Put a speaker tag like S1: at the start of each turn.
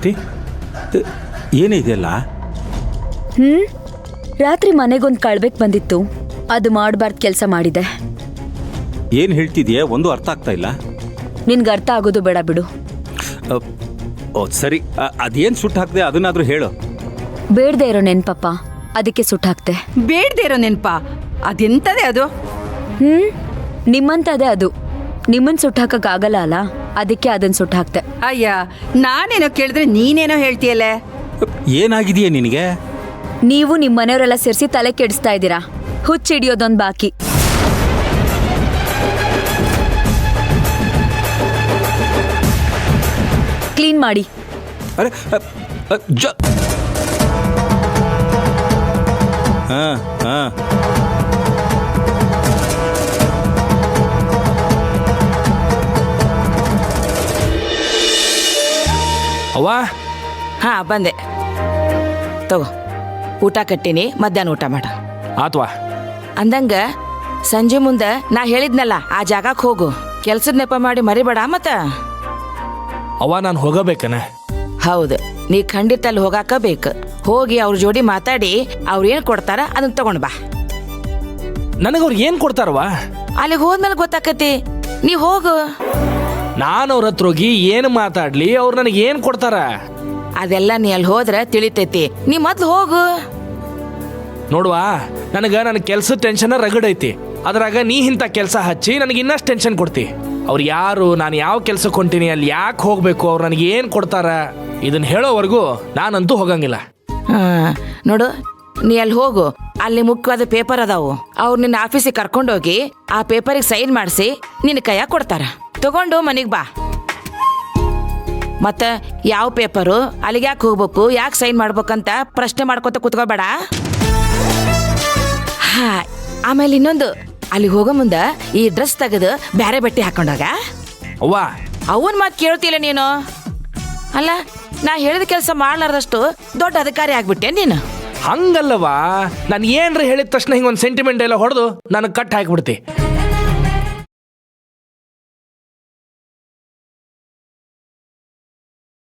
S1: ಶ್ರುತಿ, ಏನಿದೆಯಲ್ಲ?
S2: ರಾತ್ರಿ ಮನೆಗೊಂದು ಕಳ್ಬೇಕು ಬಂದಿತ್ತು, ಅದು ಮಾಡಬಾರ್ದು ಕೆಲಸ ಮಾಡಿದೆ.
S1: ಏನು ಹೇಳ್ತಿದ್ಯೆ? ಒಂದು ಅರ್ಥ ಆಗ್ತಾ ಇಲ್ಲ.
S2: ನಿನ್ಗೆ ಅರ್ಥ ಆಗೋದು ಬೇಡ ಬಿಡು.
S1: ಓ ಸರಿ, ಅದೇನು ಸುಟ್ಟು ಹಾಕ್ದೆ ಅದನ್ನಾದ್ರೂ ಹೇಳು.
S2: ಬೇಡದೆ ಇರೋ ನೆನ್ಪಪ್ಪ, ಅದಕ್ಕೆ ಸುಟ್ಟು ಹಾಕ್ತೆ.
S3: ಬೇಡದೆ ಇರೋ ನೆನ್ಪ? ಅದೆಂತದೇ ಅದು?
S2: ನಿಮ್ಮಂತದೇ ಅದು. ನಿಮ್ಮನ್ ಸುಟ್ಟು ಹಾಕಕ್ಕಾಗಲ್ಲ ಅಲ್ಲ, ಅದಕ್ಕೆ ಅದನ್ನ ಸುಟ್ಟು ಹಾಕ್ತೆ.
S3: ಅಯ್ಯ, ನಾನೇನೋ ಕೇಳಿದ್ರೆ ನೀನೇನೋ ಹೇಳ್ತೀಯಲ್ಲೇ.
S1: ಏನಾಗಿದೆಯೇ ನಿನಗೆ?
S2: ನೀವು ನಿಮ್ಮ ಮನೆಯವರೆಲ್ಲ ಸೇರಿಸಿ ತಲೆ ಕೆಡಿಸ್ತಾ ಇದ್ದೀರಾ. ಹುಚ್ಚಿಡಿಯೋದೊಂದು ಬಾಕಿ. ಕ್ಲೀನ್ ಮಾಡಿ.
S1: ಅರೆ ಹಾಂ ಹಾಂ
S4: ಅವ್ವ.
S5: ಹಾ ಬಂದೆ, ತಗೋ ಊಟ ಕಟ್ಟಿನಿ, ಮಧ್ಯಾಹ್ನ ಊಟ ಮಾಡ.
S4: ಆತ್ವಾ.
S5: ಅಂದಂಗ ಸಂಜೆ ಮುಂದೆ ನಾ ಹೇಳಿದ್ನಲ್ಲ ಆ ಜಾಗಕ್ಕೆ ಹೋಗು. ಕೆಲ್ಸದ ನೆಪ ಮಾಡಿ ಮರಿಬೇಡ ಮತ್ತ.
S4: ಅವ್ವ ನಾನು ಹೋಗಬೇಕನ?
S5: ಹೌದು, ನೀ ಖಂಡಿತ ಅಲ್ಲಿ ಹೋಗಾಕ ಬೇಕು. ಹೋಗಿ ಅವ್ರ ಜೋಡಿ ಮಾತಾಡಿ ಅವ್ರು ಏನು ಕೊಡ್ತಾರ ಅದನ್ನ ತಗೊಂಡ್ ಬಾ.
S4: ನನಗವ್ರು ಏನು ಕೊಡ್ತಾರವ್ವ?
S5: ಅಲ್ಲಿಗೆ ಹೋದ್ಮೇಲೆ ಗೊತ್ತಾಕತಿ, ನೀ ಹೋಗು.
S4: ನಾನು ಅವ್ರ ಹತ್ರ ಹೋಗಿ ಏನು ಮಾತಾಡ್ಲಿ, ಅವ್ರು ನನಗೆ ಏನು ಕೊಡ್ತಾರ?
S5: ಅದೆಲ್ಲ ನೀ ಅಲ್ಲಿ ಹೋದ್ರೆ ತಿಳಿತೈತಿ. ನೀ ಮೊದ್ಲು ಹೋಗು.
S4: ನೋಡುವ, ನನ್ನ ಕೆಲ್ಸದ ಟೆನ್ಷನ್ ರಗಡೈತಿ. ಅದ್ರಾಗ ನೀ ಇಂಥ ಕೆಲಸ ಹಚ್ಚಿ ನನಗೆ ಇನ್ನಷ್ಟು ಟೆನ್ಷನ್ ಕೊಡ್ತಿ. ಅವ್ರು ಯಾರು, ನಾನು ಯಾವ ಕೆಲ್ಸಕ್ಕೆ ಹೊಂಟೀನಿ, ಅಲ್ಲಿ ಯಾಕೆ ಹೋಗ್ಬೇಕು, ಅವ್ರು ನನಗೆ ಏನು ಕೊಡ್ತಾರ, ಇದನ್ನ ಹೇಳೋವರೆಗೂ ನಾನಂತೂ ಹೋಗಂಗಿಲ್ಲ.
S5: ನೋಡು, ನೀ ಅಲ್ಲಿ ಹೋಗು. ಅಲ್ಲಿ ಮುಖ್ಯವಾದ ಪೇಪರ್ ಅದಾವು, ಅವ್ರು ನಿನ್ನ ಆಫೀಸಿಗೆ ಕರ್ಕೊಂಡೋಗಿ ಆ ಪೇಪರಿಗೆ ಸೈನ್ ಮಾಡಿಸಿ ನಿನ್ನ ಕೈಯಾಗ ಕೊಡ್ತಾರ. ತಗೊಂಡು ಮನೆಗೆ ಬಾ. ಮತ್ತೆ ಯಾವ ಪೇಪರು, ಅಲ್ಲಿಗೆ ಯಾಕೆ ಹೋಗ್ಬೇಕು, ಯಾಕೆ ಸೈನ್ ಮಾಡ್ಬೇಕಂತ ಪ್ರಶ್ನೆ ಮಾಡ್ಕೊತ ಕುತ್ಕೋಬೇಡ. ಹಾ, ಆಮೇಲೆ ಇನ್ನೊಂದು, ಅಲ್ಲಿ ಹೋಗೋ ಮುಂದೆ ಈ ಡ್ರೆಸ್ ತೆಗೆದು ಬೇರೆ ಬಟ್ಟೆ ಹಾಕೊಂಡಾಗ.
S4: ಅವ್ವ,
S5: ಅವನ್ ಮಾತು ಕೇಳ್ತಿಲ್ಲ ನೀನು. ಅಲ್ಲ, ನಾ ಹೇಳಿದ ಕೆಲಸ ಮಾಡ್ಲಾರ್ದಷ್ಟು ದೊಡ್ಡ ಅಧಿಕಾರಿ ಆಗ್ಬಿಟ್ಟೆ ನೀನು.
S4: ಹಂಗಲ್ಲವಾ, ನಾನು ಏನ್ರ ಹೇಳಿದ ತಕ್ಷಣ ಹಿಂಗೊಂದು ಸೆಂಟಿಮೆಂಟ್ ಎಲ್ಲ ಹೊಡೆದು ನನಗೆ ಕಟ್ ಹಾಕಿಬಿಡ್ತಿ.